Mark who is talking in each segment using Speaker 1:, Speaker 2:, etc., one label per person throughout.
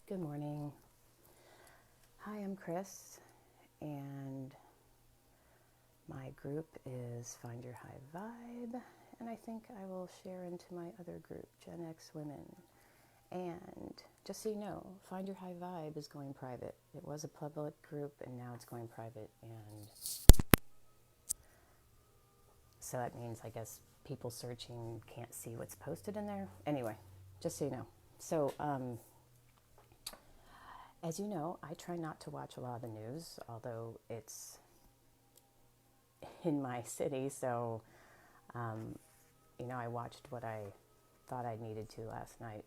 Speaker 1: Good morning. Hi, I'm Chris, and my group is Find Your High Vibe, and I think I will share into my other group, Gen X Women. And just so you know, Find Your High Vibe is going private. It was a public group, and now it's going private, and so that means, I guess, people searching can't see what's posted in there. Anyway, just so you know. So, as you know, I try not to watch a lot of the news, although it's in my city, so I watched what I thought I needed to last night.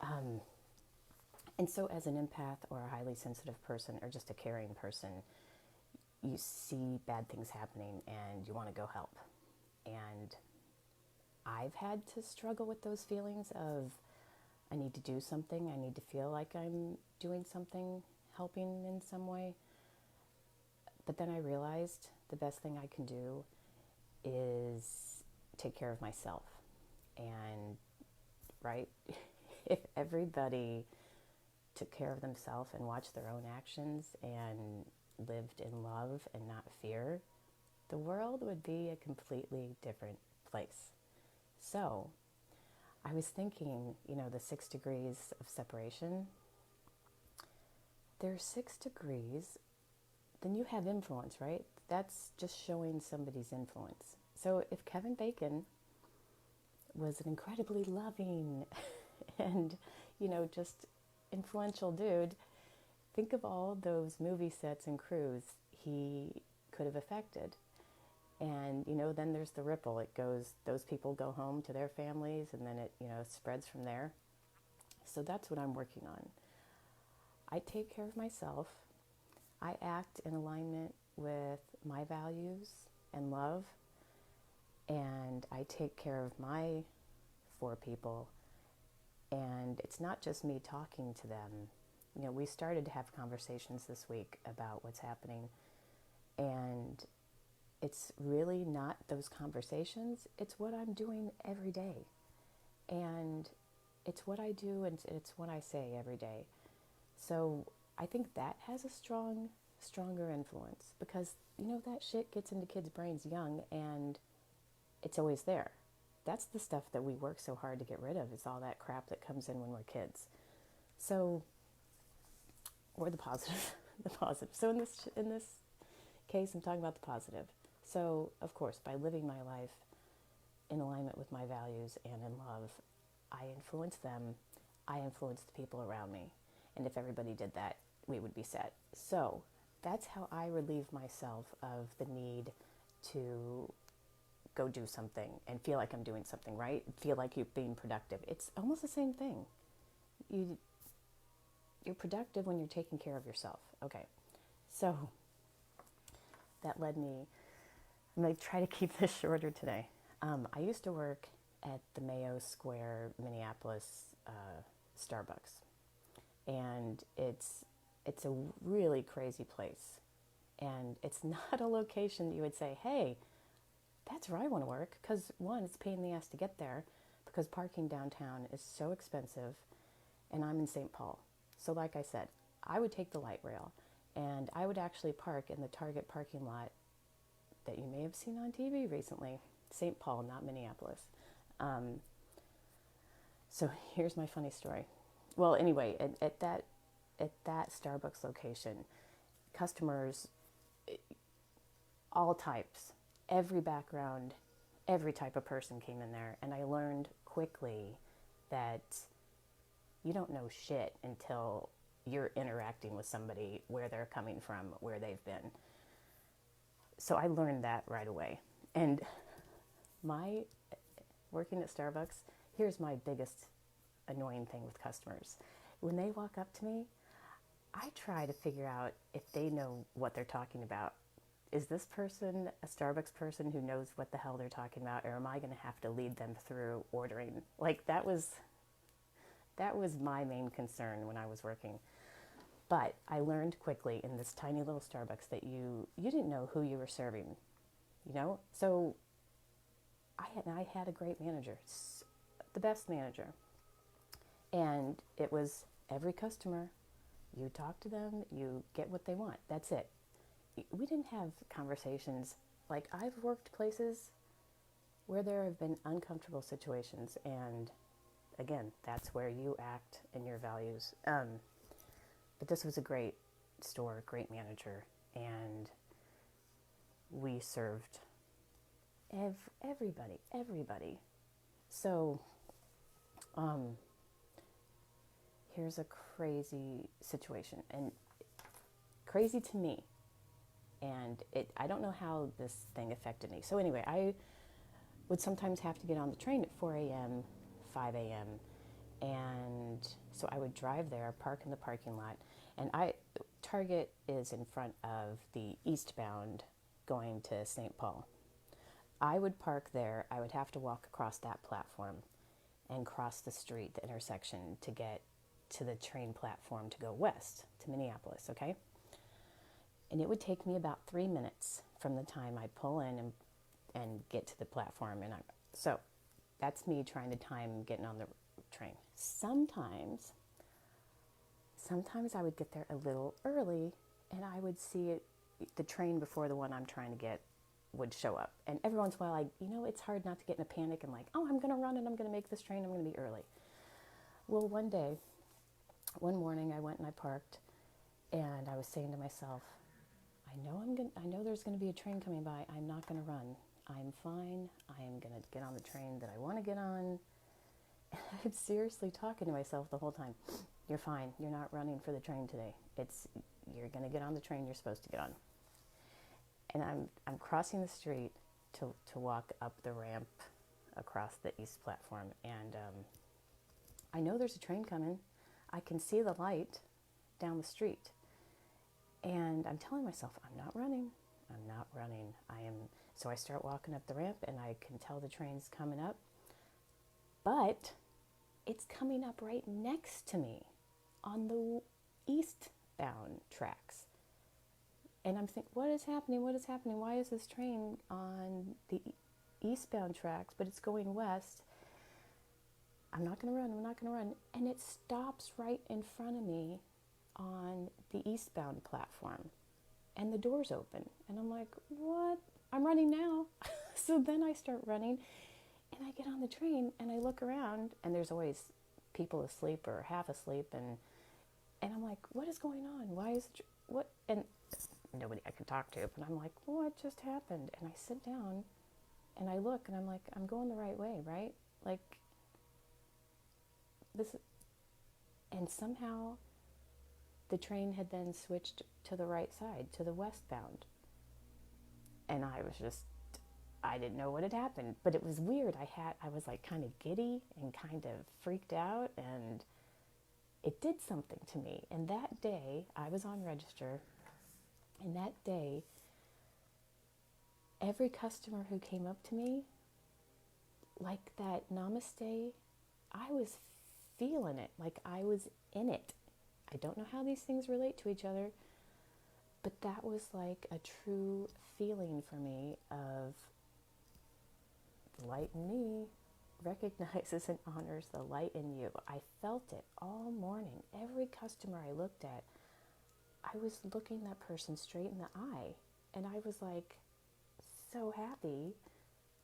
Speaker 1: And so, as an empath or a highly sensitive person or just a caring person, you see bad things happening and you want to go help. And I've had to struggle with those feelings of I need to do something, I need to feel like I'm doing something, helping in some way. But then I realized the best thing I can do is take care of myself. And, right, if everybody took care of themselves and watched their own actions and lived in love and not fear, the world would be a completely different place. So I was thinking, the 6 degrees of separation, there's 6 degrees, then you have influence, right? That's just showing somebody's influence. So if Kevin Bacon was an incredibly loving and, just influential dude, think of all those movie sets and crews he could have affected. And, then there's the ripple. It goes, those people go home to their families, and then it, spreads from there. So that's what I'm working on. I take care of myself. I act in alignment with my values and love. And I take care of my 4 people. And it's not just me talking to them. We started to have conversations this week about what's happening. And it's really not those conversations. It's what I'm doing every day. And it's what I do and it's what I say every day. So I think that has a stronger influence because, that shit gets into kids' brains young and it's always there. That's the stuff that we work so hard to get rid of. It's all that crap that comes in when we're kids. So, or the positive, the positive. So in this case, I'm talking about the positive. So, of course, by living my life in alignment with my values and in love, I influence them, I influence the people around me. And if everybody did that, we would be set. So, that's how I relieve myself of the need to go do something and feel like I'm doing something, right? Feel like you're being productive. It's almost the same thing. You're productive when you're taking care of yourself. Okay, so that led me, I'm going to try to keep this shorter today. I used to work at the Mayo Square, Minneapolis Starbucks. And it's a really crazy place. And it's not a location that you would say, hey, that's where I want to work. Because one, it's a pain in the ass to get there because parking downtown is so expensive. And I'm in St. Paul. So like I said, I would take the light rail. And I would actually park in the Target parking lot that you may have seen on TV recently. St. Paul, not Minneapolis. So here's my funny story. Well, anyway, at that Starbucks location, customers, all types, every background, every type of person came in there. And I learned quickly that you don't know shit until you're interacting with somebody, where they're coming from, where they've been. So I learned that right away. And my working at Starbucks, here's my biggest annoying thing with customers. When they walk up to me, I try to figure out if they know what they're talking about. Is this person a Starbucks person who knows what the hell they're talking about, or am I going to have to lead them through ordering? Like that was my main concern when I was working. But I learned quickly in this tiny little Starbucks that you didn't know who you were serving, So I had a great manager, the best manager. And it was Every customer, you talk to them, you get what they want. That's it. We didn't have conversations. Like, I've worked places where there have been uncomfortable situations, and again, that's where you act in your values. But this was a great store, great manager, and we served everybody. So, um, here's a crazy situation, and crazy to me. And I don't know how this thing affected me. So anyway, I would sometimes have to get on the train at 4 a.m., 5 a.m., and so I would drive there, park in the parking lot, and Target is in front of the eastbound going to St. Paul. I would park there. I would have to walk across that platform and cross the street, the intersection, to get to the train platform to go west to Minneapolis, okay? And it would take me about 3 minutes from the time I pull in and get to the platform. So that's me trying to time getting on the train. Sometimes I would get there a little early, and I would see the train before the one I'm trying to get would show up. And every once in a while, it's hard not to get in a panic and like, oh, I'm going to run and I'm going to make this train. I'm going to be early. Well, one morning, I went and I parked, and I was saying to myself, I know there's going to be a train coming by. I'm not going to run. I'm fine. I am going to get on the train that I want to get on. And I'm seriously talking to myself the whole time. You're fine. You're not running for the train today. You're going to get on the train you're supposed to get on. And I'm crossing the street to walk up the ramp across the east platform. And I know there's a train coming. I can see the light down the street. And I'm telling myself, I'm not running. So I start walking up the ramp, and I can tell the train's coming up. But it's coming up right next to me on the eastbound tracks. And I'm thinking, what is happening? Why is this train on the eastbound tracks, but it's going west? I'm not going to run. And it stops right in front of me on the eastbound platform. And the door's open. And I'm like, what? I'm running now. So then I start running, and I get on the train, and I look around, and there's always people asleep or half asleep. And I'm like, what is going on? Why is what? And nobody I can talk to. But I'm like, what just happened? And I sit down, and I look, and I'm like, I'm going the right way, right? Like, this. And somehow the train had then switched to the right side, to the westbound. And I didn't know what had happened, but it was weird. I was like kind of giddy and kind of freaked out, and it did something to me. And that day, I was on register, and that day, every customer who came up to me, like that namaste, I was feeling it, like I was in it. I don't know how these things relate to each other, but that was like a true feeling for me of the light in me recognizes and honors the light in you. I felt it all morning. Every customer I looked at, I was looking that person straight in the eye, and I was like so happy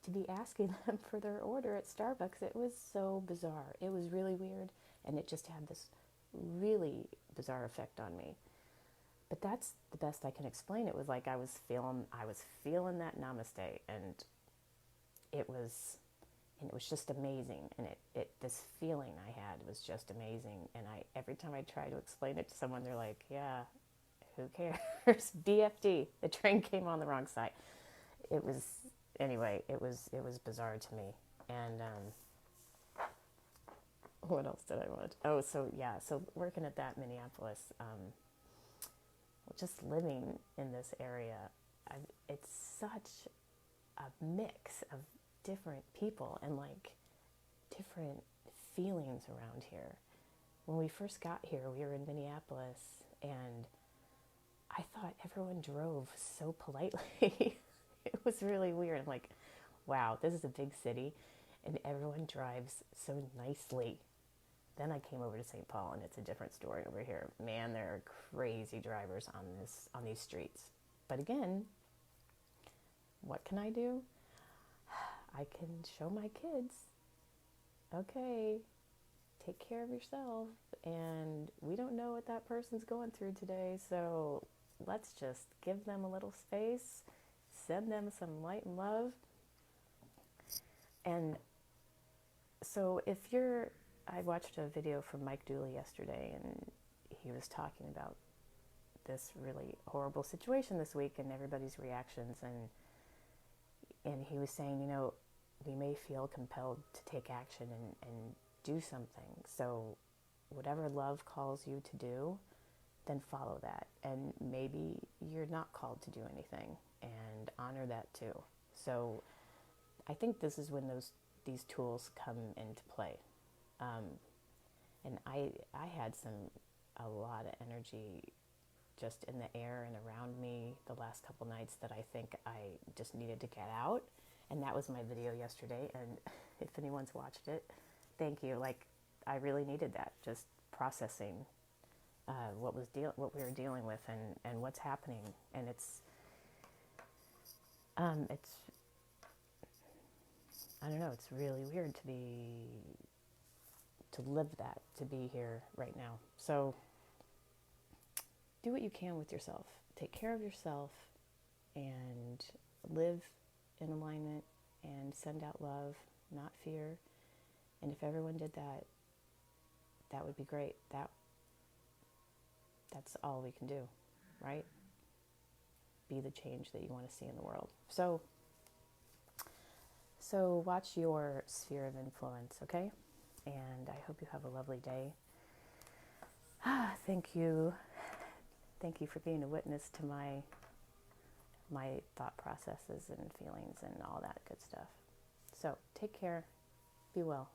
Speaker 1: to be asking them for their order at Starbucks. It was so bizarre. It was really weird, and it just had this really bizarre effect on me. But that's the best I can explain. It was like I was feeling that namaste, and it was just amazing. And this feeling I had was just amazing. And every time I try to explain it to someone, they're like, "Yeah, who cares?" BFD. The train came on the wrong side. It was bizarre to me. And what else did I want? So working at that Minneapolis. Just living in this area, it's such a mix of different people and like different feelings around here. When we first got here, we were in Minneapolis, and I thought everyone drove so politely. It was really weird. I'm like, wow, this is a big city, and everyone drives so nicely. Then I came over to St. Paul, and it's a different story over here. Man, there are crazy drivers on these streets. But again, what can I do? I can show my kids, okay, take care of yourself. And we don't know what that person's going through today, so let's just give them a little space, send them some light and love. And so I watched a video from Mike Dooley yesterday, and he was talking about this really horrible situation this week and everybody's reactions. And he was saying, we may feel compelled to take action and do something. So whatever love calls you to do, then follow that. And maybe you're not called to do anything, and honor that too. So I think this is when these tools come into play. And I had a lot of energy just in the air and around me the last couple nights that I think I just needed to get out. And that was my video yesterday. And if anyone's watched it, thank you. Like, I really needed that, just processing what we were dealing with and what's happening. And it's I don't know, it's really weird to live that, to be here right now. So do what you can with yourself. Take care of yourself and live in alignment and send out love, not fear. And if everyone did that, that would be great. That's all we can do, right? Be the change that you want to see in the world. So watch your sphere of influence, okay? And I hope you have a lovely day. Thank you. Thank you for being a witness to my thought processes and feelings and all that good stuff. So take care. Be well.